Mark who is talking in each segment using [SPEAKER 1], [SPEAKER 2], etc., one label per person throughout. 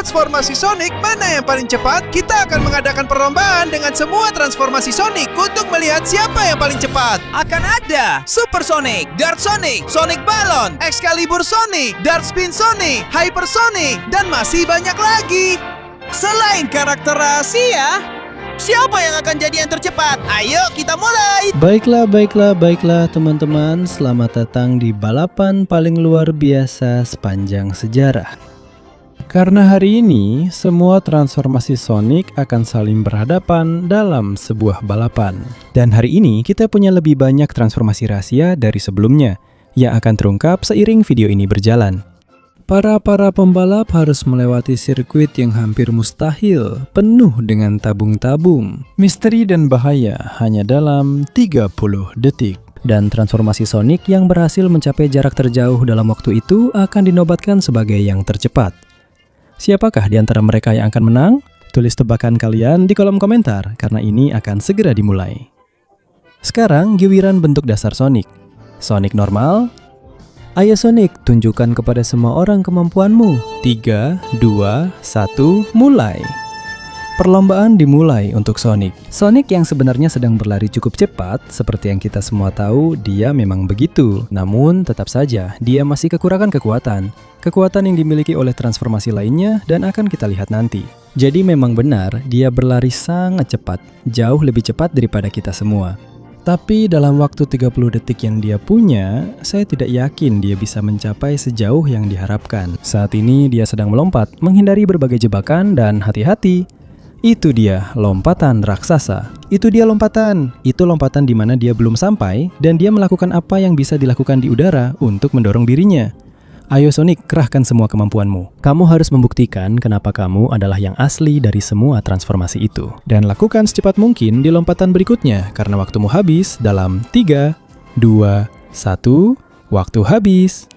[SPEAKER 1] transformasi Sonic mana yang paling cepat? Kita akan mengadakan perlombaan dengan semua transformasi Sonic untuk melihat siapa yang paling cepat.
[SPEAKER 2] Akan ada Super Sonic, Dark Sonic, Sonic Balon, Excalibur Sonic, Dark Spin Sonic, Hyper Sonic, dan masih banyak lagi. Selain karakter rahasia, siapa yang akan jadi yang tercepat? Ayo kita mulai.
[SPEAKER 3] Baiklah teman-teman, selamat datang di balapan paling luar biasa sepanjang sejarah. Karena hari ini semua transformasi Sonic akan saling berhadapan dalam sebuah balapan. Dan hari ini kita punya lebih banyak transformasi rahasia dari sebelumnya yang akan terungkap seiring video ini berjalan. Para pembalap harus melewati sirkuit yang hampir mustahil, penuh dengan tabung-tabung, misteri dan bahaya hanya dalam 30 detik. Dan transformasi Sonic yang berhasil mencapai jarak terjauh dalam waktu itu akan dinobatkan sebagai yang tercepat. Siapakah di antara mereka yang akan menang? Tulis tebakan kalian di kolom komentar, karena ini akan segera dimulai. Sekarang giliran bentuk dasar Sonic. Sonic normal. Ayo Sonic, tunjukkan kepada semua orang kemampuanmu. 3, 2, 1, mulai. Perlombaan dimulai untuk Sonic. Sonic yang sebenarnya sedang berlari cukup cepat, seperti yang kita semua tahu, dia memang begitu. Namun tetap saja, dia masih kekurangan kekuatan. Kekuatan yang dimiliki oleh transformasi lainnya dan akan kita lihat nanti. Jadi memang benar, dia berlari sangat cepat, jauh lebih cepat daripada kita semua. Tapi dalam waktu 30 detik yang dia punya, saya tidak yakin dia bisa mencapai sejauh yang diharapkan. Saat ini dia sedang melompat, menghindari berbagai jebakan dan hati-hati. Itu dia, lompatan raksasa. Itu dia lompatan. Itu lompatan di mana dia belum sampai dan dia melakukan apa yang bisa dilakukan di udara untuk mendorong dirinya. Ayo Sonic, kerahkan semua kemampuanmu. Kamu harus membuktikan kenapa kamu adalah yang asli dari semua transformasi itu. Dan lakukan secepat mungkin di lompatan berikutnya, karena waktumu habis dalam 3, 2, 1, waktu habis.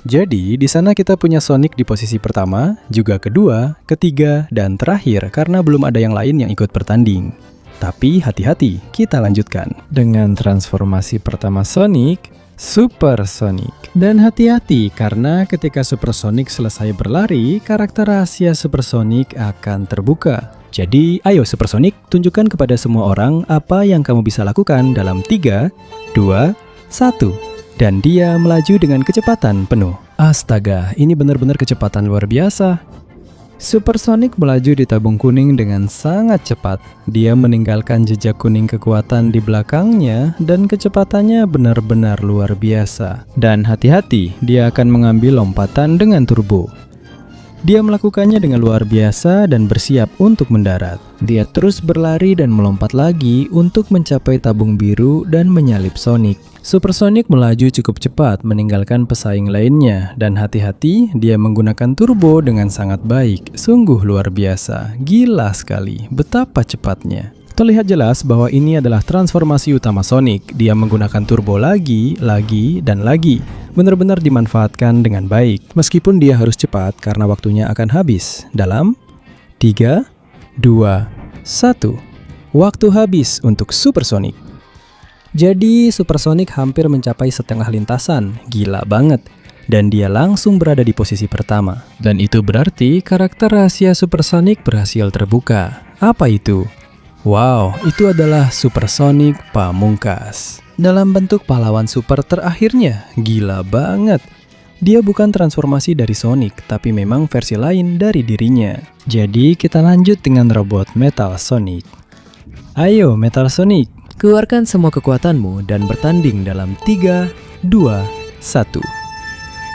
[SPEAKER 3] Jadi, di sana kita punya Sonic di posisi pertama, juga kedua, ketiga, dan terakhir karena belum ada yang lain yang ikut bertanding. Tapi hati-hati, kita lanjutkan. Dengan transformasi pertama Sonic, Super Sonic. Dan hati-hati karena ketika Super Sonic selesai berlari, karakter rahasia Super Sonic akan terbuka. Jadi, ayo Super Sonic, tunjukkan kepada semua orang apa yang kamu bisa lakukan dalam 3, 2, 1. Dan dia melaju dengan kecepatan penuh. Astaga, ini benar-benar kecepatan luar biasa. Super Sonic melaju di tabung kuning dengan sangat cepat. Dia meninggalkan jejak kuning kekuatan di belakangnya dan kecepatannya benar-benar luar biasa. Dan hati-hati, dia akan mengambil lompatan dengan turbo. Dia melakukannya dengan luar biasa dan bersiap untuk mendarat. Dia terus berlari dan melompat lagi untuk mencapai tabung biru dan menyalip Sonic. Super Sonic melaju cukup cepat meninggalkan pesaing lainnya, dan hati-hati dia menggunakan turbo dengan sangat baik. Sungguh luar biasa, gila sekali, betapa cepatnya. Terlihat jelas bahwa ini adalah transformasi utama Sonic. Dia menggunakan turbo lagi, dan lagi. Benar-benar dimanfaatkan dengan baik, meskipun dia harus cepat karena waktunya akan habis. Dalam 3, 2, 1. Waktu habis untuk Super Sonic. Jadi Super Sonic hampir mencapai setengah lintasan, gila banget. Dan dia langsung berada di posisi pertama. Dan itu berarti karakter rahasia Super Sonic berhasil terbuka. Apa itu? Wow, itu adalah Super Sonic Pamungkas. Dalam bentuk pahlawan super terakhirnya, gila banget. Dia bukan transformasi dari Sonic, tapi memang versi lain dari dirinya. Jadi kita lanjut dengan robot Metal Sonic. Ayo Metal Sonic, keluarkan semua kekuatanmu dan bertanding dalam 3, 2, 1.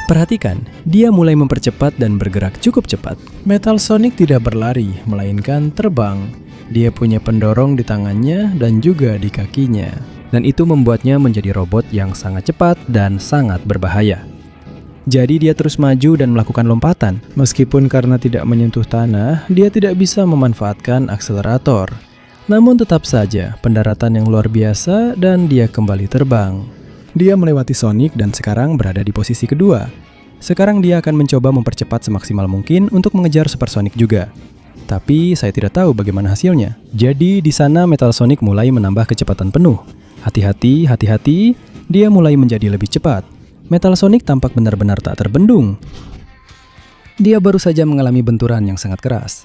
[SPEAKER 3] Perhatikan, dia mulai mempercepat dan bergerak cukup cepat. Metal Sonic tidak berlari, melainkan terbang. Dia punya pendorong di tangannya dan juga di kakinya. Dan itu membuatnya menjadi robot yang sangat cepat dan sangat berbahaya. Jadi dia terus maju dan melakukan lompatan. Meskipun karena tidak menyentuh tanah, dia tidak bisa memanfaatkan akselerator. Namun tetap saja, pendaratan yang luar biasa dan dia kembali terbang. Dia melewati Sonic dan sekarang berada di posisi kedua. Sekarang dia akan mencoba mempercepat semaksimal mungkin untuk mengejar Super Sonic juga. Tapi saya tidak tahu bagaimana hasilnya. Jadi di sana Metal Sonic mulai menambah kecepatan penuh. Hati-hati, dia mulai menjadi lebih cepat. Metal Sonic tampak benar-benar tak terbendung. Dia baru saja mengalami benturan yang sangat keras.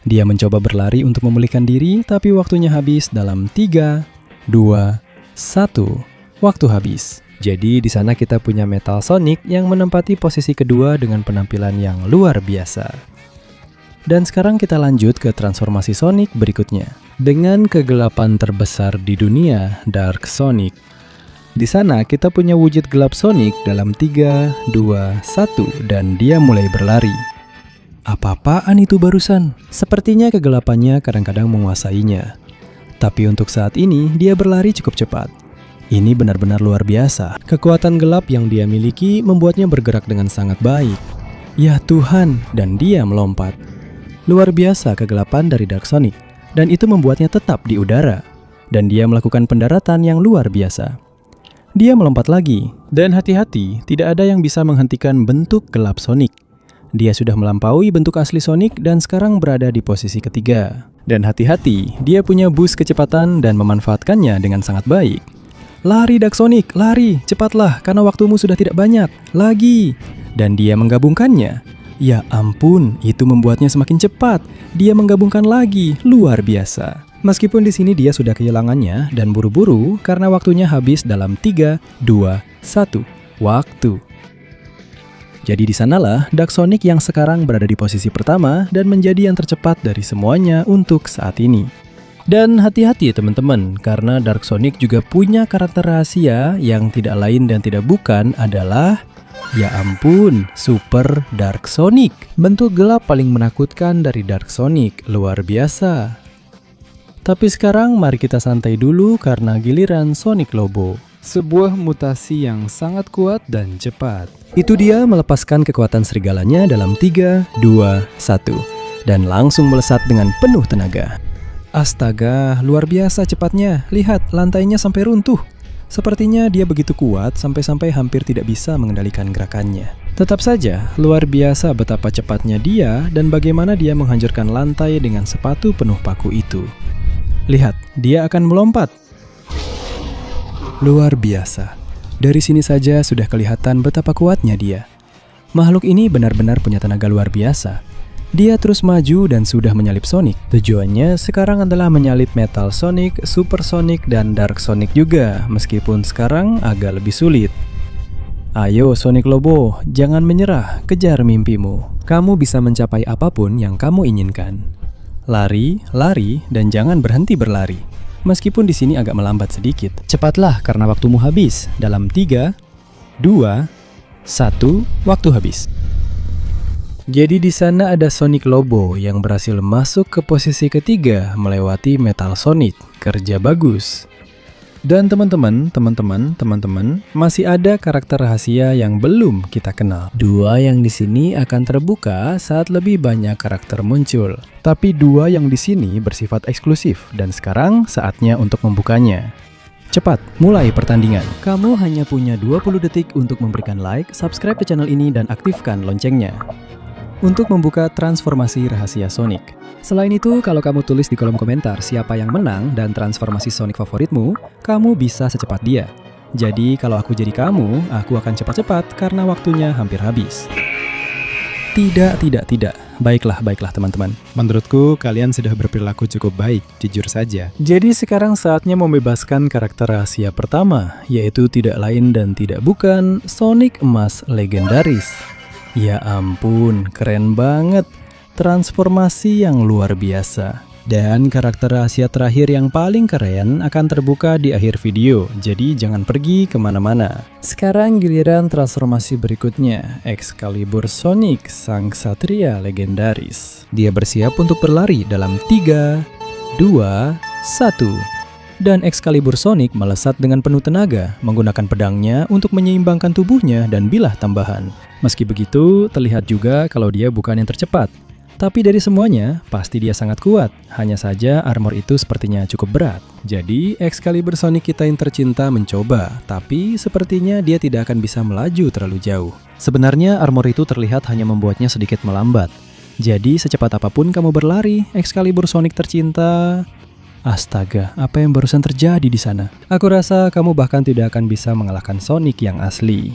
[SPEAKER 3] Dia mencoba berlari untuk memulihkan diri, tapi waktunya habis dalam 3, 2, 1. Waktu habis. Jadi di sana kita punya Metal Sonic yang menempati posisi kedua dengan penampilan yang luar biasa. Dan sekarang kita lanjut ke transformasi Sonic berikutnya. Dengan kegelapan terbesar di dunia, Dark Sonic. Di sana kita punya wujud gelap Sonic dalam 3, 2, 1 dan dia mulai berlari. Apa-apaan itu barusan? Sepertinya kegelapannya kadang-kadang menguasainya. Tapi untuk saat ini dia berlari cukup cepat. Ini benar-benar luar biasa. Kekuatan gelap yang dia miliki membuatnya bergerak dengan sangat baik. Ya Tuhan, dan dia melompat. Luar biasa kegelapan dari Dark Sonic, dan itu membuatnya tetap di udara. Dan dia melakukan pendaratan yang luar biasa. Dia melompat lagi, dan hati-hati, tidak ada yang bisa menghentikan bentuk gelap Sonic. Dia sudah melampaui bentuk asli Sonic dan sekarang berada di posisi ketiga. Dan hati-hati, dia punya boost kecepatan dan memanfaatkannya dengan sangat baik. Lari Dark Sonic, lari, cepatlah karena waktumu sudah tidak banyak. Lagi. Dan dia menggabungkannya. Ya ampun, itu membuatnya semakin cepat. Dia menggabungkan lagi, luar biasa. Meskipun di sini dia sudah kehilangannya dan buru-buru karena waktunya habis dalam 3, 2, 1. Waktu. Jadi di sanalah Dark Sonic yang sekarang berada di posisi pertama dan menjadi yang tercepat dari semuanya untuk saat ini. Dan hati-hati teman-teman, karena Dark Sonic juga punya karakter rahasia yang tidak lain dan tidak bukan adalah, ya ampun, Super Dark Sonic. Bentuk gelap paling menakutkan dari Dark Sonic, luar biasa. Tapi sekarang mari kita santai dulu karena giliran Sonic Lobo. Sebuah mutasi yang sangat kuat dan cepat. Itu dia melepaskan kekuatan serigalanya dalam 3, 2, 1. Dan langsung melesat dengan penuh tenaga. Astaga, luar biasa cepatnya. Lihat, lantainya sampai runtuh. Sepertinya dia begitu kuat sampai-sampai hampir tidak bisa mengendalikan gerakannya. Tetap saja, luar biasa betapa cepatnya dia dan bagaimana dia menghancurkan lantai dengan sepatu penuh paku itu. Lihat, dia akan melompat. Luar biasa. Dari sini saja sudah kelihatan betapa kuatnya dia. Makhluk ini benar-benar punya tenaga luar biasa. Dia terus maju dan sudah menyalip Sonic. Tujuannya sekarang adalah menyalip Metal Sonic, Super Sonic, dan Dark Sonic juga, meskipun sekarang agak lebih sulit. Ayo Sonic Lobo, jangan menyerah, kejar mimpimu. Kamu bisa mencapai apapun yang kamu inginkan. Lari, lari, dan jangan berhenti berlari. Meskipun di sini agak melambat sedikit. Cepatlah karena waktumu habis. Dalam 3, 2, 1, waktu habis. Jadi di sana ada Sonic Lobo yang berhasil masuk ke posisi ketiga melewati Metal Sonic. Kerja bagus. Dan teman-teman, masih ada karakter rahasia yang belum kita kenal. Dua yang di sini akan terbuka saat lebih banyak karakter muncul. Tapi dua yang di sini bersifat eksklusif dan sekarang saatnya untuk membukanya. Cepat, mulai pertandingan. Kamu hanya punya 20 detik untuk memberikan like, subscribe ke channel ini dan aktifkan loncengnya. Untuk membuka transformasi rahasia Sonic. Selain itu, kalau kamu tulis di kolom komentar siapa yang menang dan transformasi Sonic favoritmu, kamu bisa secepat dia. Jadi kalau aku jadi kamu, aku akan cepat-cepat karena waktunya hampir habis. Tidak. Baiklah teman-teman. Menurutku kalian sudah berperilaku cukup baik, jujur saja. Jadi sekarang saatnya membebaskan karakter rahasia pertama, yaitu tidak lain dan tidak bukan Sonic Emas Legendaris. Ya ampun, keren banget. Transformasi yang luar biasa. Dan karakter rahasia terakhir yang paling keren akan terbuka di akhir video, jadi jangan pergi kemana-mana. Sekarang giliran transformasi berikutnya, Excalibur Sonic, Sang Ksatria Legendaris. Dia bersiap untuk berlari dalam 3, 2, 1. Dan Excalibur Sonic melesat dengan penuh tenaga, menggunakan pedangnya untuk menyeimbangkan tubuhnya dan bilah tambahan. Meski begitu, terlihat juga kalau dia bukan yang tercepat. Tapi dari semuanya, pasti dia sangat kuat. Hanya saja armor itu sepertinya cukup berat. Jadi, Excalibur Sonic kita yang tercinta mencoba, tapi sepertinya dia tidak akan bisa melaju terlalu jauh. Sebenarnya armor itu terlihat hanya membuatnya sedikit melambat. Jadi, secepat apapun kamu berlari, Excalibur Sonic tercinta... Astaga, apa yang barusan terjadi di sana? Aku rasa kamu bahkan tidak akan bisa mengalahkan Sonic yang asli.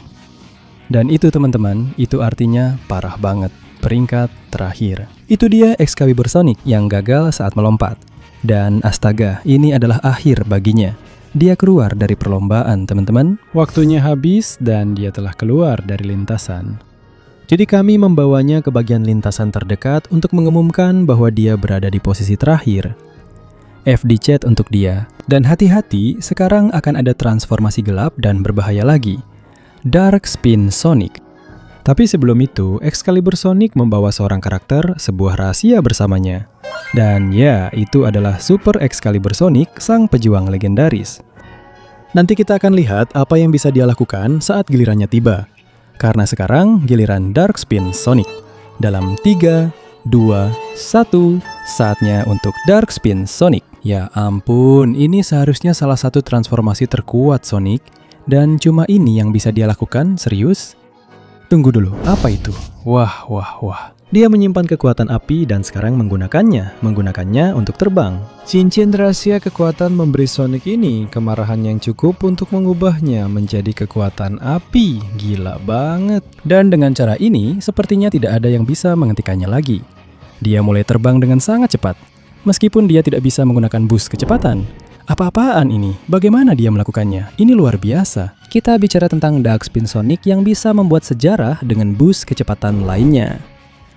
[SPEAKER 3] Dan itu teman-teman, itu artinya parah banget. peringkat terakhir. Itu dia Excalibur Sonic yang gagal saat melompat. Dan astaga, ini adalah akhir baginya. Dia keluar dari perlombaan, teman-teman. Waktunya habis dan dia telah keluar dari lintasan. Jadi kami membawanya ke bagian lintasan terdekat untuk mengumumkan bahwa dia berada di posisi terakhir. FD chat untuk dia. Dan hati-hati, sekarang akan ada transformasi gelap dan berbahaya lagi. Dark Spin Sonic. Tapi sebelum itu, Excalibur Sonic membawa seorang karakter sebuah rahasia bersamanya. Dan ya, itu adalah Super Excalibur Sonic, sang pejuang legendaris. Nanti kita akan lihat apa yang bisa dia lakukan saat gilirannya tiba. Karena sekarang giliran Dark Spin Sonic. Dalam 3, 2, 1, saatnya untuk Dark Spin Sonic. Ya ampun, ini seharusnya salah satu transformasi terkuat Sonic. Dan cuma ini yang bisa dia lakukan, serius? Tunggu dulu, apa itu? Wah. Dia menyimpan kekuatan api dan sekarang menggunakannya untuk terbang. Cincin rahasia kekuatan memberi Sonic ini kemarahan yang cukup untuk mengubahnya menjadi kekuatan api. Gila banget. Dan dengan cara ini, sepertinya tidak ada yang bisa menghentikannya lagi. Dia mulai terbang dengan sangat cepat. Meskipun dia tidak bisa menggunakan boost kecepatan. Apa-apaan ini? Bagaimana dia melakukannya? Ini luar biasa. Kita bicara tentang Dark Spin Sonic yang bisa membuat sejarah dengan boost kecepatan lainnya.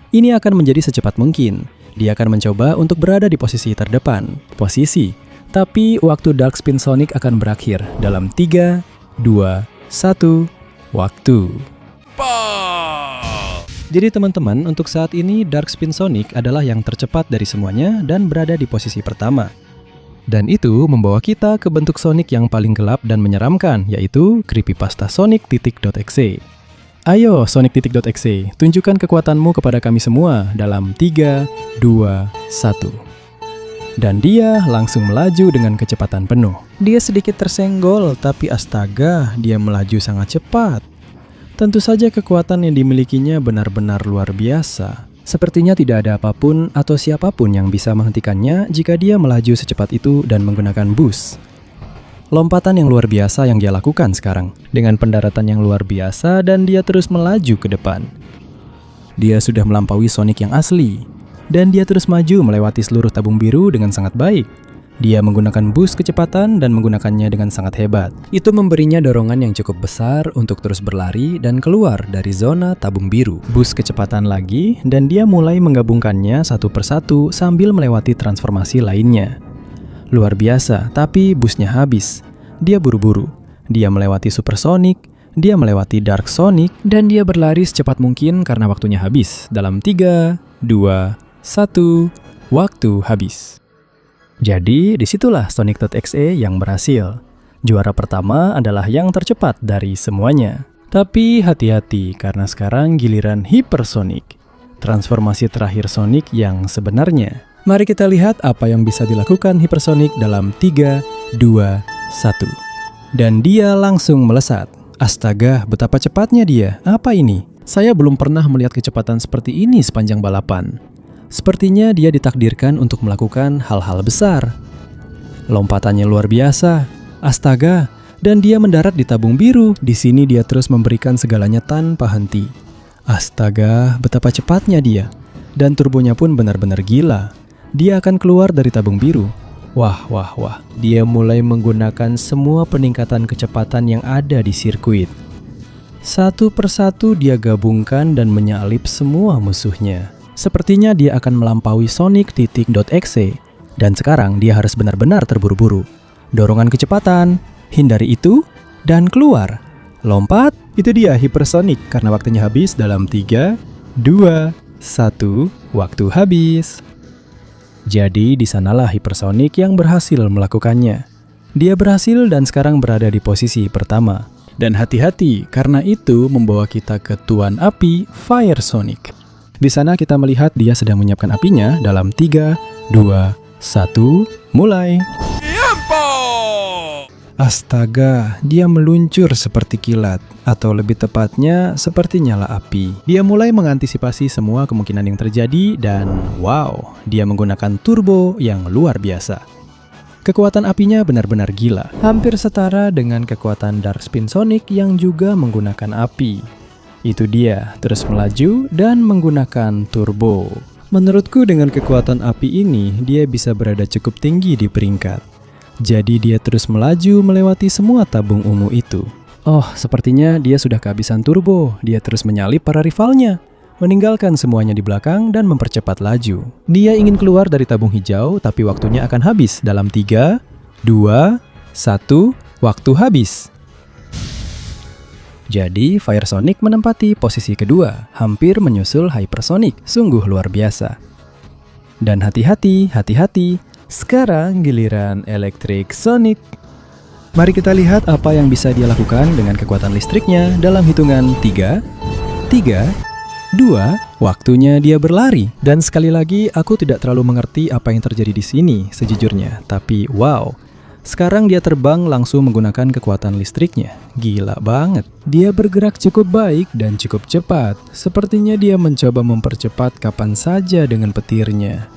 [SPEAKER 3] Ini akan menjadi secepat mungkin. Dia akan mencoba untuk berada di posisi terdepan. Tapi waktu Dark Spin Sonic akan berakhir dalam 3, 2, 1, waktu. Jadi teman-teman, untuk saat ini Dark Spin Sonic adalah yang tercepat dari semuanya dan berada di posisi pertama. Dan itu membawa kita ke bentuk Sonic yang paling gelap dan menyeramkan, yaitu Creepypasta Sonic.exe. Ayo Sonic.exe, tunjukkan kekuatanmu kepada kami semua dalam 3, 2, 1. Dan dia langsung melaju dengan kecepatan penuh. Dia sedikit tersenggol, tapi astaga, dia melaju sangat cepat. Tentu saja kekuatan yang dimilikinya benar-benar luar biasa. Sepertinya tidak ada apapun atau siapapun yang bisa menghentikannya jika dia melaju secepat itu dan menggunakan boost. Lompatan yang luar biasa yang dia lakukan sekarang, dengan pendaratan yang luar biasa dan dia terus melaju ke depan. Dia sudah melampaui Sonic yang asli, dan dia terus maju melewati seluruh tabung biru dengan sangat baik. Dia menggunakan boost kecepatan dan menggunakannya dengan sangat hebat. Itu memberinya dorongan yang cukup besar untuk terus berlari dan keluar dari zona tabung biru. Boost kecepatan lagi, dan dia mulai menggabungkannya satu persatu sambil melewati transformasi lainnya. Luar biasa, tapi boostnya habis. Dia buru-buru. Dia melewati Super Sonic, dia melewati Dark Sonic, dan dia berlari secepat mungkin karena waktunya habis. Dalam 3, 2, 1, waktu habis. Jadi, disitulah Sonic.exe yang berhasil. Juara pertama adalah yang tercepat dari semuanya. Tapi hati-hati, karena sekarang giliran Hypersonic. Transformasi terakhir Sonic yang sebenarnya. Mari kita lihat apa yang bisa dilakukan Hypersonic dalam 3, 2, 1. Dan dia langsung melesat. Astaga, betapa cepatnya dia. Apa ini? Saya belum pernah melihat kecepatan seperti ini sepanjang balapan. Sepertinya dia ditakdirkan untuk melakukan hal-hal besar. Lompatannya luar biasa. Astaga, dan dia mendarat di tabung biru. Di sini dia terus memberikan segalanya tanpa henti. Astaga, betapa cepatnya dia. Dan turbonya pun benar-benar gila. Dia akan keluar dari tabung biru. Wah. Dia mulai menggunakan semua peningkatan kecepatan yang ada di sirkuit. Satu persatu dia gabungkan dan menyalip semua musuhnya. Sepertinya dia akan melampaui Sonic.exe. Dan sekarang dia harus benar-benar terburu-buru. Dorongan kecepatan, hindari itu, dan keluar. Lompat, itu dia Hypersonic karena waktunya habis dalam 3, 2, 1, waktu habis. Jadi di sanalah Hypersonic yang berhasil melakukannya. Dia berhasil dan sekarang berada di posisi pertama. Dan hati-hati karena itu membawa kita ke Tuan Api Fire Sonic. Di sana kita melihat dia sedang menyiapkan apinya dalam 3, 2, 1, mulai. Astaga, dia meluncur seperti kilat, atau lebih tepatnya seperti nyala api. Dia mulai mengantisipasi semua kemungkinan yang terjadi dan wow, dia menggunakan turbo yang luar biasa. Kekuatan apinya benar-benar gila, hampir setara dengan kekuatan Dark Spin Sonic yang juga menggunakan api. Itu dia, terus melaju dan menggunakan turbo. Menurutku dengan kekuatan api ini, dia bisa berada cukup tinggi di peringkat. Jadi dia terus melaju melewati semua tabung ungu itu. Oh, sepertinya dia sudah kehabisan turbo. Dia terus menyalip para rivalnya, meninggalkan semuanya di belakang dan mempercepat laju. Dia ingin keluar dari tabung hijau, tapi waktunya akan habis dalam 3, 2, 1, waktu habis. Jadi, Fire Sonic menempati posisi kedua, hampir menyusul Hypersonic, sungguh luar biasa. Dan hati-hati, sekarang giliran Electric Sonic. Mari kita lihat apa yang bisa dia lakukan dengan kekuatan listriknya dalam hitungan 3, 2, waktunya dia berlari. Dan sekali lagi, aku tidak terlalu mengerti apa yang terjadi di sini sejujurnya. Tapi wow, sekarang dia terbang langsung menggunakan kekuatan listriknya. Gila banget. Dia bergerak cukup baik dan cukup cepat. Sepertinya dia mencoba mempercepat kapan saja dengan petirnya.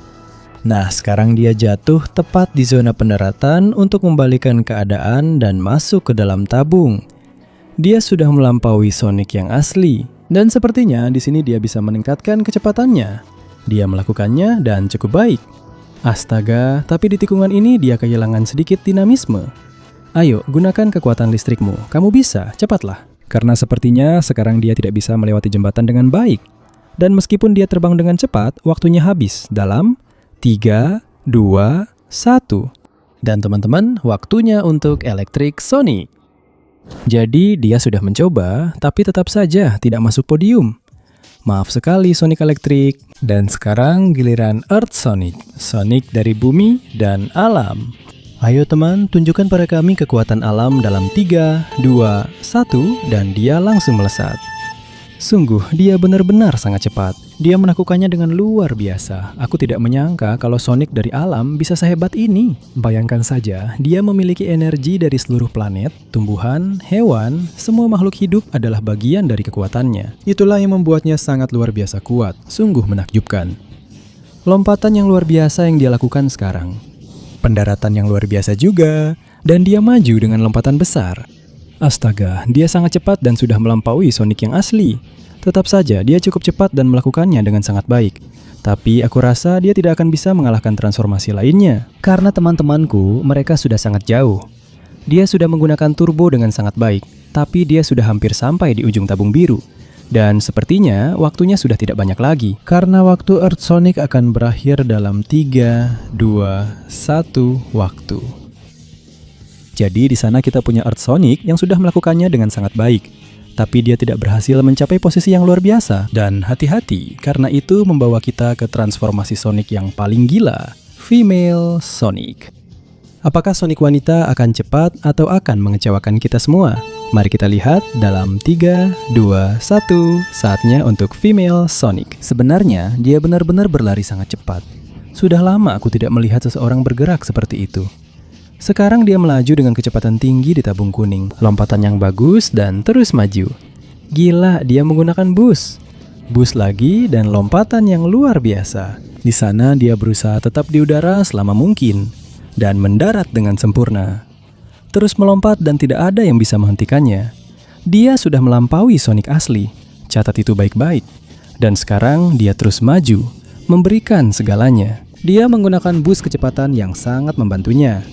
[SPEAKER 3] Nah, sekarang dia jatuh tepat di zona pendaratan untuk membalikan keadaan dan masuk ke dalam tabung. Dia sudah melampaui Sonic yang asli. Dan sepertinya di sini dia bisa meningkatkan kecepatannya. Dia melakukannya dan cukup baik. Astaga, tapi di tikungan ini dia kehilangan sedikit dinamisme. Ayo, gunakan kekuatan listrikmu. Kamu bisa, cepatlah. Karena sepertinya sekarang dia tidak bisa melewati jembatan dengan baik. Dan meskipun dia terbang dengan cepat, waktunya habis dalam 3, 2, 1. Dan teman-teman, waktunya untuk Electric Sonic. Jadi dia sudah mencoba, tapi tetap saja tidak masuk podium. Maaf sekali Sonic Electric. Dan sekarang giliran Earth Sonic. Sonic dari bumi dan alam. Ayo teman, tunjukkan pada kami kekuatan alam dalam 3, 2, 1, dan dia langsung melesat. Sungguh, dia benar-benar sangat cepat. Dia melakukannya dengan luar biasa. Aku tidak menyangka kalau Sonic dari alam bisa sehebat ini. Bayangkan saja, dia memiliki energi dari seluruh planet, tumbuhan, hewan, semua makhluk hidup adalah bagian dari kekuatannya. Itulah yang membuatnya sangat luar biasa kuat. Sungguh menakjubkan. Lompatan yang luar biasa yang dia lakukan sekarang. Pendaratan yang luar biasa juga. Dan dia maju dengan lompatan besar. Astaga, dia sangat cepat dan sudah melampaui Sonic yang asli. Tetap saja, dia cukup cepat dan melakukannya dengan sangat baik. Tapi aku rasa dia tidak akan bisa mengalahkan transformasi lainnya. Karena teman-temanku, mereka sudah sangat jauh. Dia sudah menggunakan turbo dengan sangat baik, tapi dia sudah hampir sampai di ujung tabung biru. Dan sepertinya waktunya sudah tidak banyak lagi. Karena waktu Earth Sonic akan berakhir dalam 3, 2, 1 waktu. Jadi di sana kita punya Earth Sonic yang sudah melakukannya dengan sangat baik. Tapi dia tidak berhasil mencapai posisi yang luar biasa. Dan hati-hati, karena itu membawa kita ke transformasi Sonic yang paling gila, Female Sonic. Apakah Sonic wanita akan cepat atau akan mengecewakan kita semua? Mari kita lihat dalam 3, 2, 1, saatnya untuk Female Sonic. Sebenarnya, dia benar-benar berlari sangat cepat. Sudah lama aku tidak melihat seseorang bergerak seperti itu. Sekarang dia melaju dengan kecepatan tinggi di tabung kuning, lompatan yang bagus dan terus maju. Gila, dia menggunakan bus. Bus lagi dan lompatan yang luar biasa. Di sana dia berusaha tetap di udara selama mungkin dan mendarat dengan sempurna. Terus melompat dan tidak ada yang bisa menghentikannya. Dia sudah melampaui Sonic asli. Catat itu baik-baik. Dan sekarang dia terus maju, memberikan segalanya. Dia menggunakan bus kecepatan yang sangat membantunya.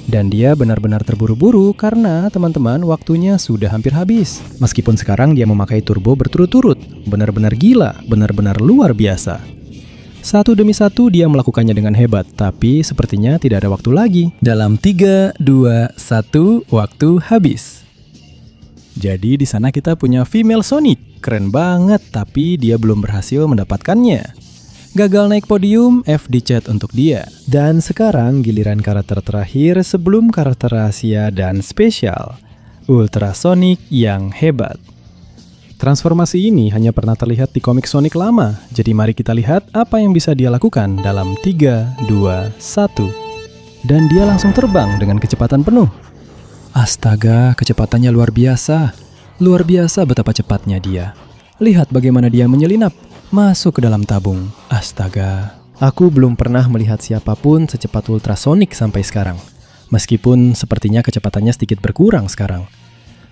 [SPEAKER 3] Dan dia benar-benar terburu-buru karena teman-teman waktunya sudah hampir habis. Meskipun sekarang dia memakai turbo berturut-turut. Benar-benar gila, benar-benar luar biasa. Satu demi satu dia melakukannya dengan hebat. Tapi sepertinya tidak ada waktu lagi. Dalam 3, 2, 1, waktu habis. Jadi di sana kita punya Female Sonic. Keren banget, tapi dia belum berhasil mendapatkannya. Gagal naik podium, F di chat untuk dia. Dan sekarang giliran karakter terakhir sebelum karakter rahasia dan spesial, Ultra Sonic yang hebat. Transformasi ini hanya pernah terlihat di komik Sonic lama, jadi mari kita lihat apa yang bisa dia lakukan dalam 3, 2, 1. Dan dia langsung terbang dengan kecepatan penuh. Astaga, kecepatannya luar biasa. Luar biasa betapa cepatnya dia. Lihat bagaimana dia menyelinap. Masuk ke dalam tabung. Astaga. Aku belum pernah melihat siapapun secepat Ultra Sonic sampai sekarang. Meskipun sepertinya kecepatannya sedikit berkurang sekarang.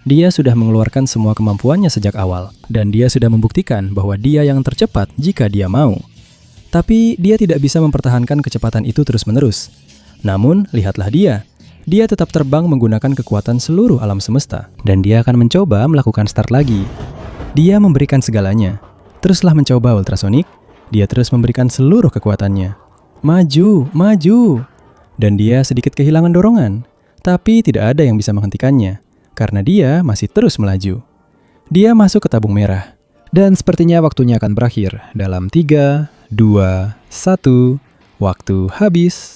[SPEAKER 3] Dia sudah mengeluarkan semua kemampuannya sejak awal, dan dia sudah membuktikan bahwa dia yang tercepat jika dia mau. Tapi dia tidak bisa mempertahankan kecepatan itu terus-menerus. Namun, lihatlah dia. Dia tetap terbang menggunakan kekuatan seluruh alam semesta, dan dia akan mencoba melakukan start lagi. Dia memberikan segalanya. Teruslah mencoba ultrasonic. Dia terus memberikan seluruh kekuatannya. Maju, maju. Dan dia sedikit kehilangan dorongan, tapi tidak ada yang bisa menghentikannya. Karena dia masih terus melaju. Dia masuk ke tabung merah. Dan sepertinya waktunya akan berakhir. Dalam 3, 2, 1, waktu habis.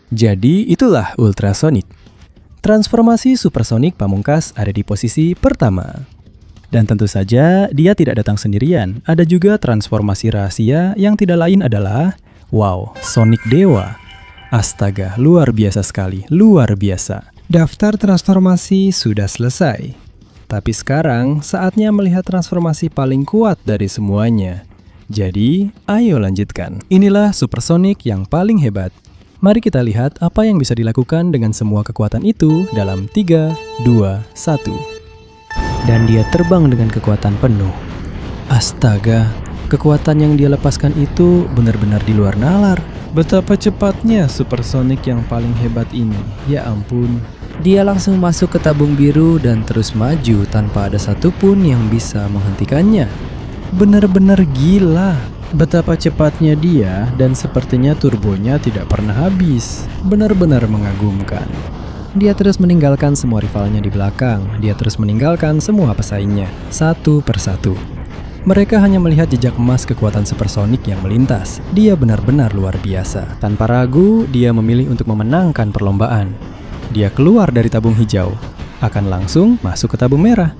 [SPEAKER 3] Jadi itulah ultrasonic. Transformasi supersonik pamungkas ada di posisi pertama. Dan tentu saja dia tidak datang sendirian. Ada juga transformasi rahasia yang tidak lain adalah wow, Sonic Dewa. Astaga, luar biasa sekali, luar biasa. Daftar transformasi sudah selesai. Tapi sekarang saatnya melihat transformasi paling kuat dari semuanya. Jadi, ayo lanjutkan. Inilah supersonik yang paling hebat. Mari kita lihat apa yang bisa dilakukan dengan semua kekuatan itu dalam 3, 2, 1. Dan dia terbang dengan kekuatan penuh. Astaga, kekuatan yang dia lepaskan itu benar-benar di luar nalar. Betapa cepatnya supersonik yang paling hebat ini. Ya ampun. Dia langsung masuk ke tabung biru dan terus maju tanpa ada satupun yang bisa menghentikannya. Benar-benar gila. Betapa cepatnya dia dan sepertinya turbonya tidak pernah habis. Benar-benar mengagumkan. Dia terus meninggalkan semua rivalnya di belakang. Dia terus meninggalkan semua pesaingnya, satu persatu. Mereka hanya melihat jejak emas kekuatan supersonik yang melintas. Dia benar-benar luar biasa. Tanpa ragu, dia memilih untuk memenangkan perlombaan. Dia keluar dari tabung hijau, akan langsung masuk ke tabung merah.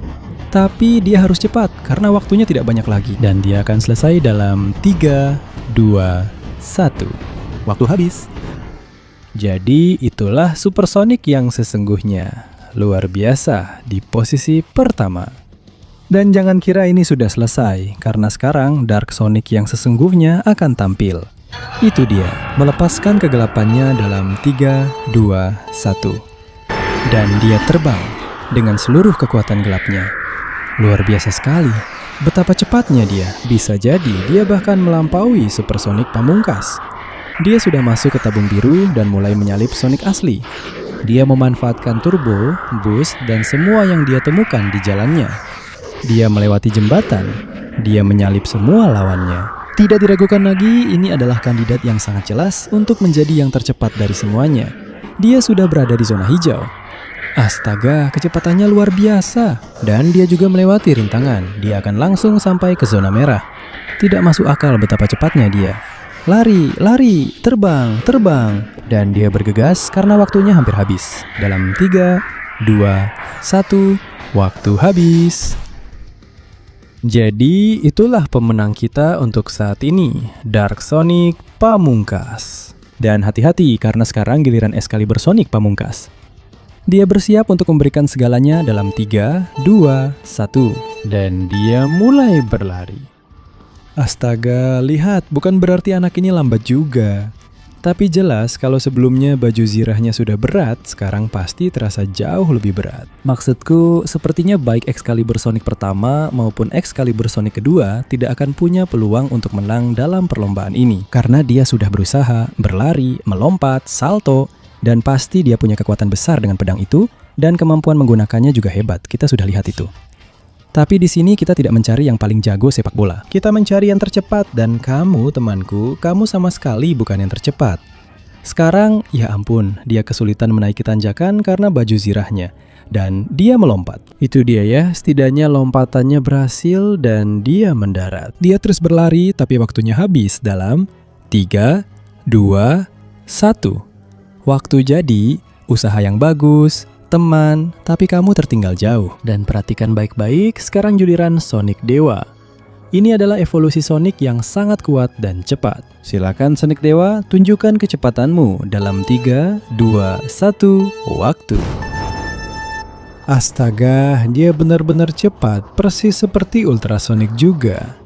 [SPEAKER 3] Tapi dia harus cepat karena waktunya tidak banyak lagi. Dan dia akan selesai dalam 3, 2, 1. Waktu habis. Jadi itulah supersonik yang sesungguhnya. Luar biasa di posisi pertama. Dan jangan kira ini sudah selesai, karena sekarang Dark Sonic yang sesungguhnya akan tampil. Itu dia, melepaskan kegelapannya dalam 3, 2, 1. Dan dia terbang dengan seluruh kekuatan gelapnya. Luar biasa sekali. Betapa cepatnya dia. Bisa jadi dia bahkan melampaui supersonik pamungkas. Dia sudah masuk ke tabung biru dan mulai menyalip Sonic asli. Dia memanfaatkan turbo, boost, dan semua yang dia temukan di jalannya. Dia melewati jembatan. Dia menyalip semua lawannya. Tidak diragukan lagi, ini adalah kandidat yang sangat jelas untuk menjadi yang tercepat dari semuanya. Dia sudah berada di zona hijau. Astaga, kecepatannya luar biasa. Dan dia juga melewati rintangan. Dia akan langsung sampai ke zona merah. Tidak masuk akal betapa cepatnya dia. Lari, lari, terbang, terbang. Dan dia bergegas karena waktunya hampir habis. Dalam 3, 2, 1, waktu habis. Jadi itulah pemenang kita untuk saat ini, Dark Sonic Pamungkas. Dan hati-hati karena sekarang giliran Excalibur Sonic Pamungkas. Dia bersiap untuk memberikan segalanya dalam 3, 2, 1. Dan dia mulai berlari. Astaga, lihat, bukan berarti anak ini lambat juga. Tapi jelas kalau sebelumnya baju zirahnya sudah berat, sekarang pasti terasa jauh lebih berat. Maksudku, sepertinya baik Excalibur Sonic pertama maupun Excalibur Sonic kedua tidak akan punya peluang untuk menang dalam perlombaan ini. Karena dia sudah berusaha, berlari, melompat, salto, dan pasti dia punya kekuatan besar dengan pedang itu, dan kemampuan menggunakannya juga hebat, kita sudah lihat itu. Tapi di sini kita tidak mencari yang paling jago sepak bola. Kita mencari yang tercepat dan kamu, temanku, kamu sama sekali bukan yang tercepat. Sekarang, ya ampun, dia kesulitan menaiki tanjakan karena baju zirahnya. Dan dia melompat. Itu dia ya, setidaknya lompatannya berhasil dan dia mendarat. Dia terus berlari tapi waktunya habis dalam 3, 2, 1. Waktu jadi, usaha yang bagus, teman, tapi kamu tertinggal jauh. Dan perhatikan baik-baik, sekarang giliran Sonic Dewa. Ini adalah evolusi Sonic yang sangat kuat dan cepat. Silakan Sonic Dewa, tunjukkan kecepatanmu dalam 3, 2, 1, waktu. Astaga, dia benar-benar cepat, persis seperti Ultrasonic juga.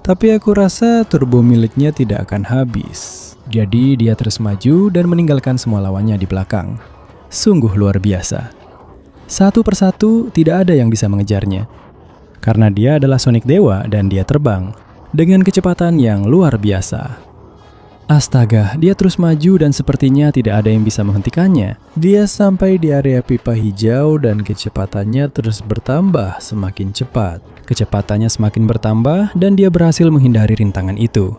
[SPEAKER 3] Tapi aku rasa turbo miliknya tidak akan habis. Jadi dia terus maju dan meninggalkan semua lawannya di belakang. Sungguh luar biasa. Satu persatu tidak ada yang bisa mengejarnya. Karena dia adalah Sonic Dewa dan dia terbang dengan kecepatan yang luar biasa. Astaga, dia terus maju dan sepertinya tidak ada yang bisa menghentikannya. Dia sampai di area pipa hijau dan kecepatannya terus bertambah semakin cepat. Kecepatannya semakin bertambah dan dia berhasil menghindari rintangan itu.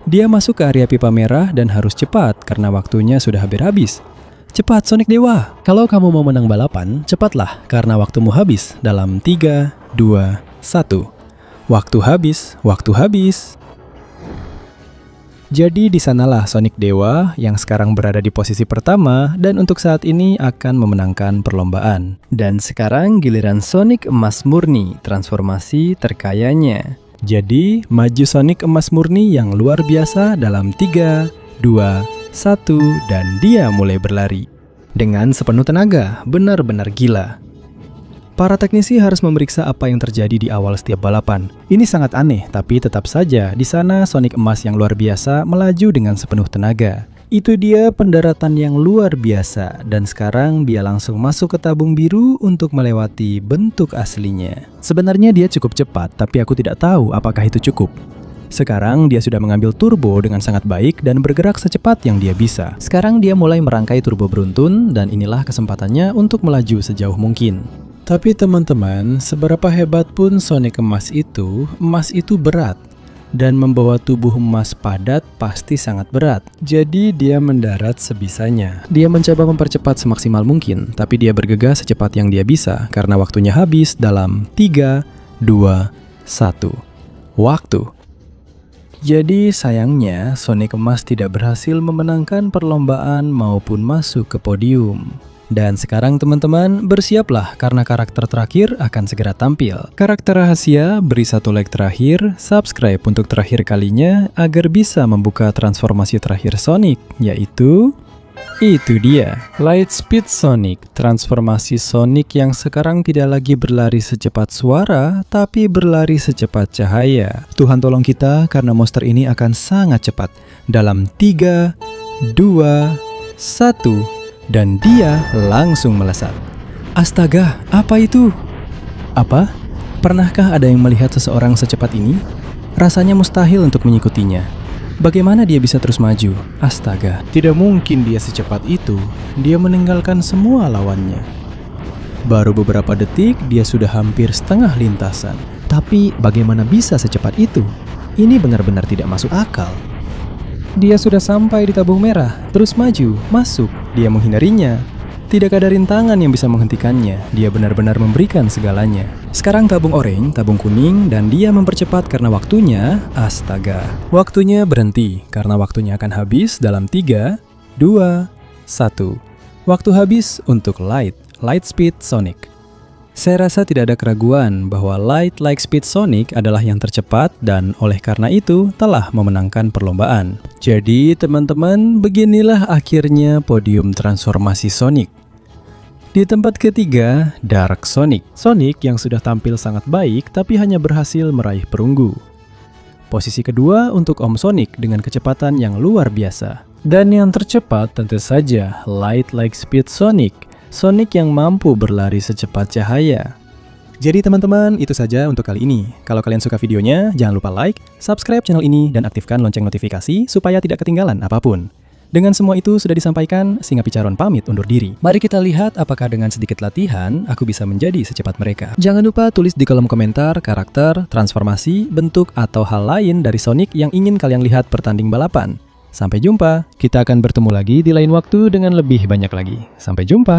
[SPEAKER 3] Dia masuk ke area pipa merah dan harus cepat karena waktunya sudah hampir habis. Cepat Sonic Dewa! Kalau kamu mau menang balapan, cepatlah karena waktumu habis dalam 3, 2, 1. Waktu habis, waktu habis. Jadi di sanalah Sonic Dewa yang sekarang berada di posisi pertama dan untuk saat ini akan memenangkan perlombaan. Dan sekarang giliran Sonic Emas Murni, transformasi terkayanya. Jadi maju Sonic Emas Murni yang luar biasa dalam 3, 2, 1 dan dia mulai berlari. Dengan sepenuh tenaga, benar-benar gila. Para teknisi harus memeriksa apa yang terjadi di awal setiap balapan. Ini sangat aneh, tapi tetap saja di sana Sonic Emas yang luar biasa melaju dengan sepenuh tenaga. Itu dia pendaratan yang luar biasa, dan sekarang dia langsung masuk ke tabung biru untuk melewati bentuk aslinya. Sebenarnya dia cukup cepat, tapi aku tidak tahu apakah itu cukup. Sekarang dia sudah mengambil turbo dengan sangat baik dan bergerak secepat yang dia bisa. Sekarang dia mulai merangkai turbo beruntun, dan inilah kesempatannya untuk melaju sejauh mungkin. Tapi teman-teman, seberapa hebat pun Sonic Emas itu berat. Dan membawa tubuh emas padat pasti sangat berat. Jadi dia mendarat sebisanya. Dia mencoba mempercepat semaksimal mungkin, tapi dia bergegas secepat yang dia bisa karena waktunya habis dalam 3, 2, 1. Waktu. Jadi sayangnya Sonic Emas tidak berhasil memenangkan perlombaan maupun masuk ke podium. Dan sekarang teman-teman bersiaplah karena karakter terakhir akan segera tampil. Karakter rahasia, beri 1 like terakhir, subscribe untuk terakhir kalinya agar bisa membuka transformasi terakhir Sonic, yaitu... Itu dia, Lightspeed Sonic, transformasi Sonic yang sekarang tidak lagi berlari secepat suara, tapi berlari secepat cahaya. Tuhan tolong kita karena monster ini akan sangat cepat. Dalam 3, 2, 1... Dan dia langsung melesat. Astaga, apa itu? Apa? Pernahkah ada yang melihat seseorang secepat ini? Rasanya mustahil untuk mengikutinya. Bagaimana dia bisa terus maju? Astaga, tidak mungkin dia secepat itu. Dia meninggalkan semua lawannya. Baru beberapa detik, dia sudah hampir setengah lintasan. Tapi bagaimana bisa secepat itu? Ini benar-benar tidak masuk akal. Dia sudah sampai di tabung merah, terus maju, masuk. Dia menghindarinya. Tidak ada rintangan yang bisa menghentikannya. Dia benar-benar memberikan segalanya. Sekarang tabung oranye, tabung kuning, dan dia mempercepat karena waktunya, astaga. Waktunya berhenti, karena waktunya akan habis dalam 3, 2, 1. Waktu habis untuk Lightspeed Sonic. Saya rasa tidak ada keraguan bahwa Lightspeed Sonic adalah yang tercepat dan oleh karena itu telah memenangkan perlombaan. Jadi teman-teman, beginilah akhirnya podium transformasi Sonic. Di tempat ketiga, Dark Sonic. Sonic yang sudah tampil sangat baik tapi hanya berhasil meraih perunggu. Posisi kedua untuk Om Sonic dengan kecepatan yang luar biasa. Dan yang tercepat tentu saja Lightspeed Sonic. Sonic yang mampu berlari secepat cahaya. Jadi teman-teman, itu saja untuk kali ini. Kalau kalian suka videonya, jangan lupa like, subscribe channel ini, dan aktifkan lonceng notifikasi supaya tidak ketinggalan apapun. Dengan semua itu sudah disampaikan, Singa Picaron pamit undur diri. Mari kita lihat apakah dengan sedikit latihan, aku bisa menjadi secepat mereka. Jangan lupa tulis di kolom komentar karakter, transformasi, bentuk, atau hal lain dari Sonic yang ingin kalian lihat pertanding balapan. Sampai jumpa, kita akan bertemu lagi di lain waktu dengan lebih banyak lagi. Sampai jumpa.